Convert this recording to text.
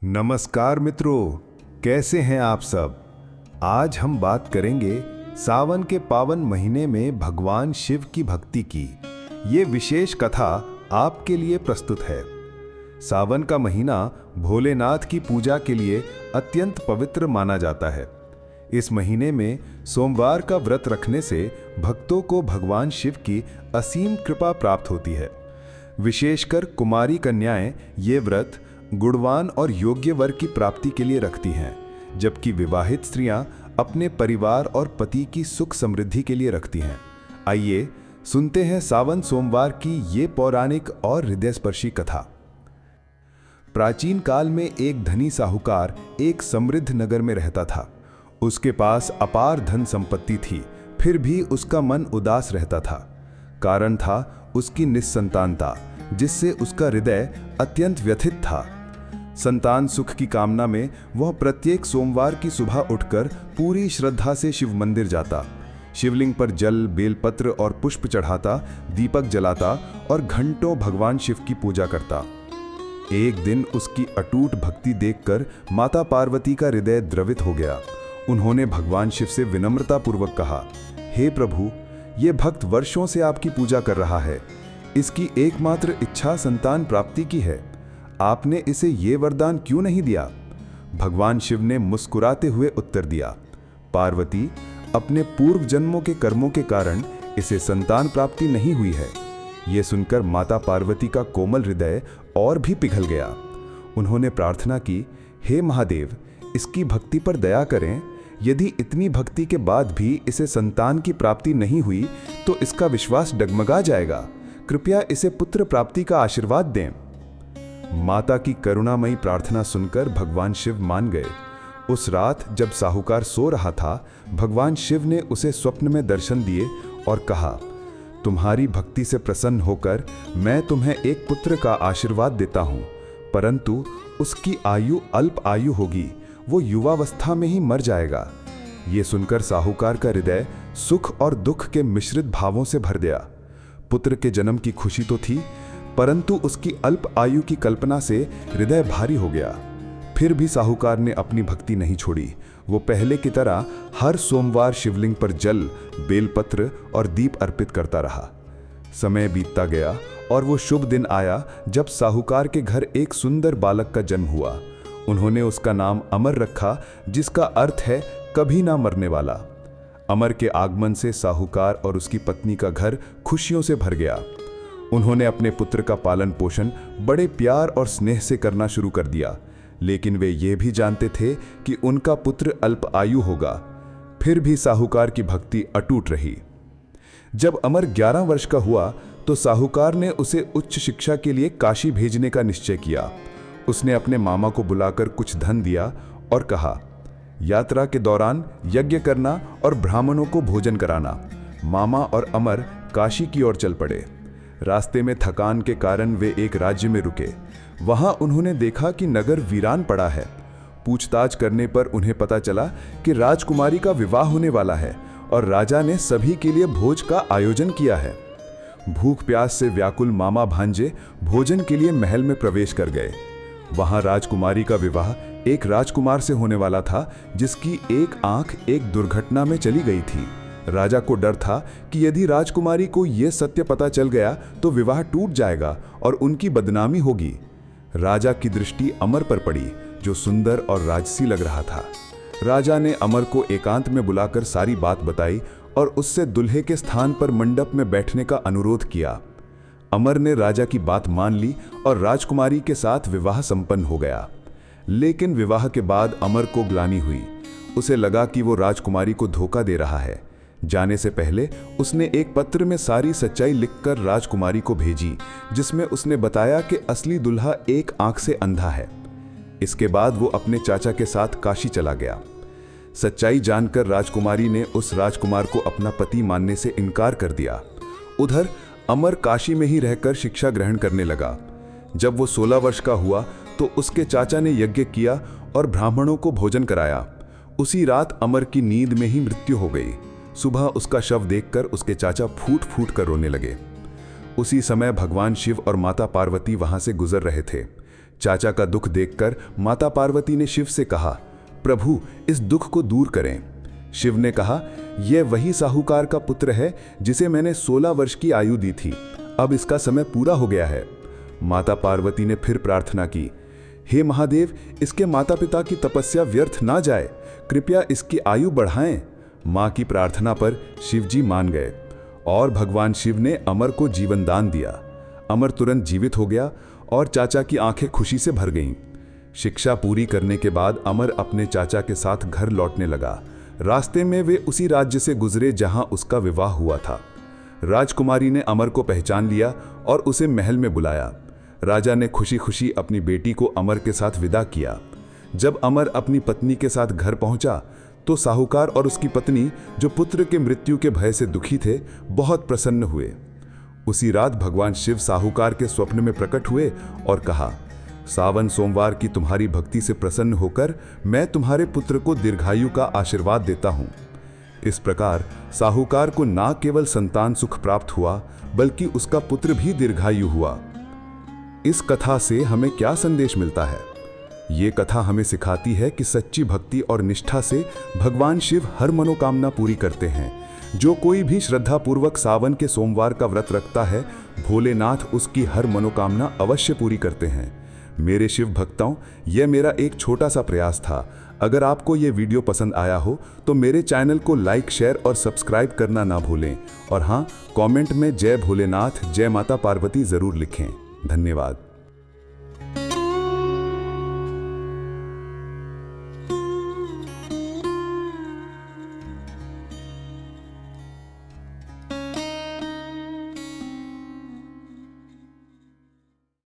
नमस्कार मित्रों, कैसे हैं आप सब। आज हम बात करेंगे सावन के पावन महीने में भगवान शिव की भक्ति की। ये विशेष कथा आपके लिए प्रस्तुत है। सावन का महीना भोलेनाथ की पूजा के लिए अत्यंत पवित्र माना जाता है। इस महीने में सोमवार का व्रत रखने से भक्तों को भगवान शिव की असीम कृपा प्राप्त होती है। विशेषकर कुमारी कन्याएं ये व्रत गुणवान और योग्य वर की प्राप्ति के लिए रखती हैं, जबकि विवाहित स्त्रियां अपने परिवार और पति की सुख समृद्धि के लिए रखती हैं। आइए सुनते हैं सावन सोमवार की ये पौराणिक और हृदयस्पर्शी कथा। प्राचीन काल में एक धनी साहूकार एक समृद्ध नगर में रहता था। उसके पास अपार धन संपत्ति थी, फिर भी उसका मन उदास रहता था। कारण था उसकी निस्संतानता, जिससे उसका हृदय अत्यंत व्यथित था। संतान सुख की कामना में वह प्रत्येक सोमवार की सुबह उठकर पूरी श्रद्धा से शिव मंदिर जाता। शिवलिंग पर जल, बेलपत्र और पुष्प चढ़ाता, दीपक जलाता और घंटों भगवान शिव की पूजा करता। एक दिन उसकी अटूट भक्ति देखकर माता पार्वती का हृदय द्रवित हो गया। उन्होंने भगवान शिव से विनम्रतापूर्वक कहा, हे प्रभु, ये भक्त वर्षों से आपकी पूजा कर रहा है। इसकी एकमात्र इच्छा संतान प्राप्ति की है। आपने इसे ये वरदान क्यों नहीं दिया? भगवान शिव ने मुस्कुराते हुए उत्तर दिया, पार्वती, अपने पूर्व जन्मों के कर्मों के कारण इसे संतान प्राप्ति नहीं हुई है। ये सुनकर माता पार्वती का कोमल हृदय और भी पिघल गया। उन्होंने प्रार्थना की, हे महादेव, इसकी भक्ति पर दया करें। यदि इतनी भक्ति के बाद भी इसे संतान की प्राप्ति नहीं हुई तो इसका विश्वास डगमगा जाएगा। कृपया इसे पुत्र प्राप्ति का आशीर्वाद दें। माता की करुणामयी प्रार्थना सुनकर भगवान शिव मान गए। उस रात जब साहूकार सो रहा था, भगवान शिव ने उसे स्वप्न में दर्शन दिए और कहा, तुम्हारी भक्ति से प्रसन्न होकर मैं तुम्हें एक पुत्र का आशीर्वाद देता हूं, परंतु उसकी आयु अल्प आयु होगी, वो युवावस्था में ही मर जाएगा। ये सुनकर साहूकार का हृदय सुख और दुख के मिश्रित भावों से भर गया। पुत्र के जन्म की खुशी तो थी, परंतु उसकी अल्प आयु की कल्पना से हृदय भारी हो गया। फिर भी साहूकार ने अपनी भक्ति नहीं छोड़ी। वो पहले की तरह हर सोमवार शिवलिंग पर जल, बेलपत्र और दीप अर्पित करता रहा। समय बीतता गया और वो शुभ दिन आया जब साहूकार के घर एक सुंदर बालक का जन्म हुआ। उन्होंने उसका नाम अमर रखा, जिसका अर्थ है कभी ना मरने वाला। अमर के आगमन से साहूकार और उसकी पत्नी का घर खुशियों से भर गया। उन्होंने अपने पुत्र का पालन पोषण बड़े प्यार और स्नेह से करना शुरू कर दिया, लेकिन वे ये भी जानते थे कि उनका पुत्र अल्प आयु होगा। फिर भी साहूकार की भक्ति अटूट रही। जब अमर 11 वर्ष का हुआ तो साहूकार ने उसे उच्च शिक्षा के लिए काशी भेजने का निश्चय किया। उसने अपने मामा को बुलाकर कुछ धन दिया और कहा, यात्रा के दौरान यज्ञ करना और ब्राह्मणों को भोजन कराना। मामा और अमर काशी की ओर चल पड़े। रास्ते में थकान के कारण वे एक राज्य में रुके। वहां उन्होंने देखा कि नगर वीरान पड़ा है। पूछताछ करने पर उन्हें पता चला कि राजकुमारी का विवाह होने वाला है और राजा ने सभी के लिए भोज का आयोजन किया है। भूख प्यास से व्याकुल मामा भांजे भोजन के लिए महल में प्रवेश कर गए। वहां राजकुमारी का विवाह एक राजकुमार से होने वाला था, जिसकी एक आंख एक दुर्घटना में चली गई थी। राजा को डर था कि यदि राजकुमारी को यह सत्य पता चल गया तो विवाह टूट जाएगा और उनकी बदनामी होगी। राजा की दृष्टि अमर पर पड़ी, जो सुंदर और राजसी लग रहा था। राजा ने अमर को एकांत में बुलाकर सारी बात बताई और उससे दुल्हे के स्थान पर मंडप में बैठने का अनुरोध किया। अमर ने राजा की बात मान ली और राजकुमारी के साथ विवाह संपन्न हो गया। लेकिन विवाह के बाद अमर को ग्लानि हुई। उसे लगा कि वो राजकुमारी को धोखा दे रहा है। जाने से पहले उसने एक पत्र में सारी सच्चाई लिखकर राजकुमारी को भेजी, जिसमें उसने बताया कि असली दुल्हा एक आंख से अंधा है। इसके बाद वो अपने चाचा के साथ काशी चला गया। सच्चाई जानकर राजकुमारी ने उस राजकुमार को अपना पति मानने से इनकार कर दिया। उधर अमर काशी में ही रहकर शिक्षा ग्रहण करने लगा। जब वो 16 वर्ष का हुआ तो उसके चाचा ने यज्ञ किया और ब्राह्मणों को भोजन कराया। उसी रात अमर की नींद में ही मृत्यु हो गई। सुबह उसका शव देखकर उसके चाचा फूट फूट कर रोने लगे। उसी समय भगवान शिव और माता पार्वती वहां से गुजर रहे थे। चाचा का दुख देखकर माता पार्वती ने शिव से कहा, प्रभु इस दुख को दूर करें। शिव ने कहा, यह वही साहूकार का पुत्र है जिसे मैंने 16 वर्ष की आयु दी थी। अब इसका समय पूरा हो गया है। माता पार्वती ने फिर प्रार्थना की, हे महादेव, इसके माता पिता की तपस्या व्यर्थ ना जाए, कृपया इसकी आयु बढ़ाएं। मां की प्रार्थना पर शिवजी मान गए और भगवान शिव ने अमर को जीवन दान दिया। अमर तुरंत जीवित हो गया और चाचा की आंखें खुशी से भर गईं। शिक्षा पूरी करने के बाद अमर अपने चाचा के साथ घर लौटने लगा। रास्ते में वे उसी राज्य से गुजरे जहां उसका विवाह हुआ था। राजकुमारी ने अमर को पहचान लिया और उसे महल में बुलाया। राजा ने खुशी खुशी अपनी बेटी को अमर के साथ विदा किया। जब अमर अपनी पत्नी के साथ घर पहुंचा तो साहूकार और उसकी पत्नी, जो पुत्र के मृत्यु के भय से दुखी थे, बहुत प्रसन्न हुए। उसी रात भगवान शिव साहूकार के स्वप्न में प्रकट हुए और कहा, सावन सोमवार की तुम्हारी भक्ति से प्रसन्न होकर मैं तुम्हारे पुत्र को दीर्घायु का आशीर्वाद देता हूं। इस प्रकार साहूकार को न केवल संतान सुख प्राप्त हुआ, बल्कि उसका पुत्र भी दीर्घायु हुआ। इस कथा से हमें क्या संदेश मिलता है? ये कथा हमें सिखाती है कि सच्ची भक्ति और निष्ठा से भगवान शिव हर मनोकामना पूरी करते हैं। जो कोई भी श्रद्धापूर्वक सावन के सोमवार का व्रत रखता है, भोलेनाथ उसकी हर मनोकामना अवश्य पूरी करते हैं। मेरे शिव भक्तों, यह मेरा एक छोटा सा प्रयास था। अगर आपको यह वीडियो पसंद आया हो तो मेरे चैनल को लाइक, शेयर और सब्सक्राइब करना ना भूलें। और हाँ, कमेंट में जय भोलेनाथ, जय माता पार्वती जरूर लिखें। धन्यवाद।